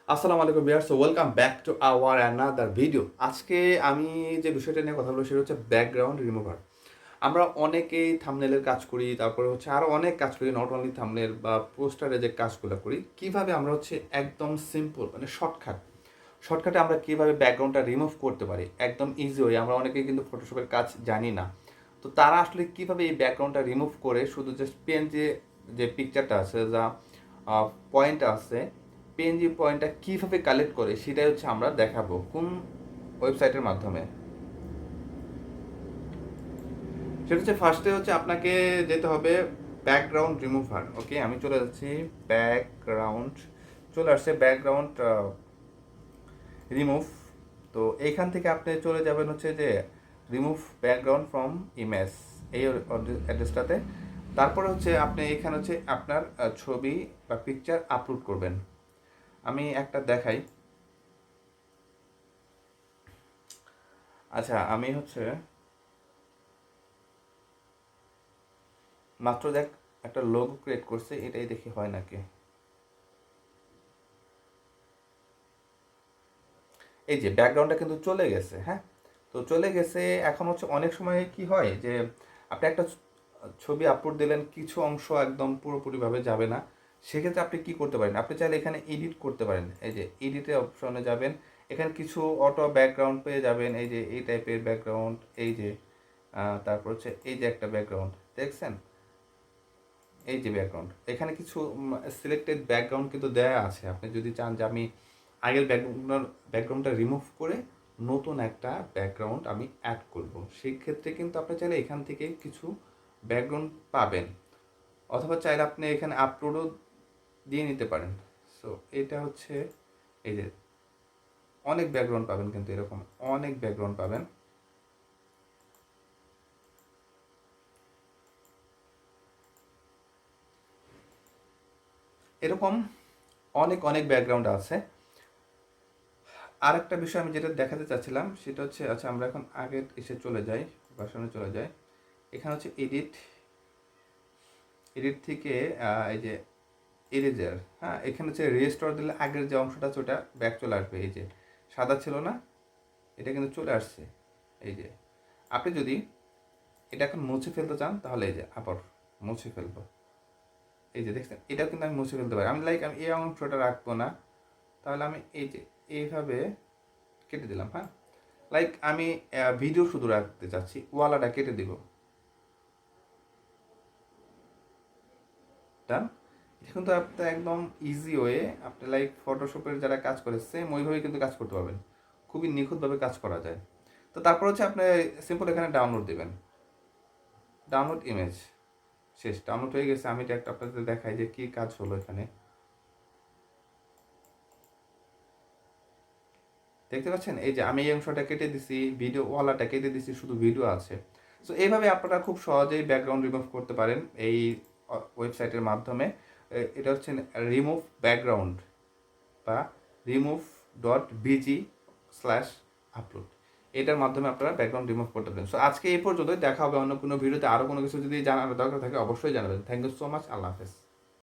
আসসালামু আলাইকুম viewers, welcome back to our another video. আজকে আমি যে বিষয়টা নিয়ে কথা বলবো সেটা হচ্ছে ব্যাকগ্রাউন্ড রিমুভার। আমরা অনেকেই থাম্বনেলের কাজ করি, তারপরে হচ্ছে আরও অনেক কাজ করি, নট অনলি থাম্বনেল বা পোস্টারে যে কাজগুলো করি, কিভাবে আমরা হচ্ছে একদম সিম্পল মানে শর্টকাটে আমরা কিভাবে ব্যাকগ্রাউন্ডটা রিমুভ করতে পারি একদম ইজি ওয়ে। আমরা অনেকেই কিন্তু ফটোশপের কাজ জানি না, তো তারা আসলে কিভাবে এই ব্যাকগ্রাউন্ডটা রিমুভ করে শুধু জাস্ট পেন যে পিকচারটা আছে, যা পয়েন্ট আছে, পিএনজি পয়েন্টটা কীভাবে কালেক্ট করে সেটাই হচ্ছে আমরা দেখাবো কোন ওয়েবসাইটের মাধ্যমে। সেটা হচ্ছে ফার্স্টে হচ্ছে আপনাকে যেতে হবে ব্যাকগ্রাউন্ড রিমুভার। ওকে, আমি চলে যাচ্ছি ব্যাকগ্রাউন্ড, চলে আসছে ব্যাকগ্রাউন্ড রিমুভ। তো এইখান থেকে আপনি চলে যাবেন হচ্ছে যে রিমুভ ব্যাকগ্রাউন্ড ফ্রম ইমেজ, এই অ্যাড্রেসটাতে। তারপরে হচ্ছে আপনি এখানে হচ্ছে আপনার ছবি বা পিকচার আপলোড করবেন। আমি একটা দেখাই। আচ্ছা, আমি হচ্ছে মাত্র দেখ একটা লোগো ক্রিয়েট করছে, এটাই দেখি হয় নাকি। এই যে ব্যাকগ্রাউন্ডটা কিন্তু চলে গেছে, হ্যাঁ। তো চলে গেছে। এখন হচ্ছে অনেক সময় কি হয় যে আপনি একটা ছবি আপলোড দিলেন, কিছু অংশ একদম পুরোপুরিভাবে যাবে না। সেক্ষেত্রে আপনি কি করতে পারেন, আপনি চাইলে এখানে এডিট করতে পারেন। এই যে এডিটে অপশনে যাবেন, এখানে কিছু অটো ব্যাকগ্রাউন্ড পেয়ে যাবেন। এই যে এই টাইপের ব্যাকগ্রাউন্ড, এই যে তারপর হচ্ছে এই যে একটা ব্যাকগ্রাউন্ড দেখছেন, এই যে ব্যাকগ্রাউন্ড, এখানে কিছু সিলেক্টেড ব্যাকগ্রাউন্ড কিন্তু দেয়া আছে। আপনি যদি চান যে আমি আগের ব্যাকগ্রাউন্ডটা রিমুভ করে নতুন একটা ব্যাকগ্রাউন্ড আমি অ্যাড করব, সেই ক্ষেত্রে কিন্তু আপনি চাইলে এখান থেকে কিছু ব্যাকগ্রাউন্ড পাবেন, অথবা চাইলে আপনি এখানে আপলোডও দিয়ে নিতে পারেন। সো এটা হচ্ছে এই যে অনেক ব্যাকগ্রাউন্ড পাবেন, কিন্তু এরকম অনেক ব্যাকগ্রাউন্ড পাবেন। এরকম অনেক অনেক ব্যাকগ্রাউন্ড আছে। আরেকটা বিষয় আমি যেটা দেখাতে চাচ্ছিলাম সেটা হচ্ছে, আচ্ছা আমরা এখন আগে এসে চলে যাই, ভার্সনে চলে যাই। এখানে হচ্ছে এডিট, এডিট থেকে এই যে এরেজার, হ্যাঁ, এখানে হচ্ছে রেস্টোর দিলে আগের যে অংশটা আছে ওটা ব্যাক চলে আসবে। এই যে সাদা ছিল না, এটা কিন্তু চলে আসছে। এই যে আপনি যদি এটা এখন মুছে ফেলতে চান তাহলে এই যে আবার মুছে ফেলবো। এই যে দেখছেন, এটাও কিন্তু আমি মুছে ফেলতে পারি। আমি এই অংশটা রাখবো না, তাহলে আমি এই যে এইভাবে কেটে দিলাম, হ্যাঁ। আমি ভিডিও শুধু রাখতে চাচ্ছি, ওয়ালাটা কেটে দিব। ডান। এটা কিন্তু আপনি একদম ইজি ওয়ে, আপনি ফটোশপের যারা কাজ করে সেম ওইভাবে কিন্তু কাজ করতে পারবেন। খুবই নিখুঁতভাবে কাজ করা যায়। তো তারপর হচ্ছে আপনি সিম্পল এখানে ডাউনলোড দিবেন, ডাউনলোড ইমেজ। শেষ, ডাউনলোড হয়ে গেছে। আমি এটা একটা আপনাদের দেখাই যে কি কাজ হলো এখানে। দেখতে পাচ্ছেন, এই যে আমি এই অংশটা কেটে দিছি, ভিডিও ওয়ালাটা কেটে দিছি, শুধু ভিডিও আছে। সো এইভাবে আপনারা খুব সহজেই ব্যাকগ্রাউন্ড রিমুভ করতে পারেন এই ওয়েবসাইটের মাধ্যমে। এটা হচ্ছে রিমুভ ব্যাকগ্রাউন্ড বা remove.bg/upload, এটার মাধ্যমে আপনারা ব্যাকগ্রাউন্ড রিমুভ করতে পারেন। সো আজকে এই পর্যন্তই, দেখা হবে অন্য কোনো ভিডিওতে। আরও কোনো কিছু যদি জানার দরকার থাকে অবশ্যই জানাবেন। থ্যাংক ইউ সো মাচ, আল্লাহ হাফেজ।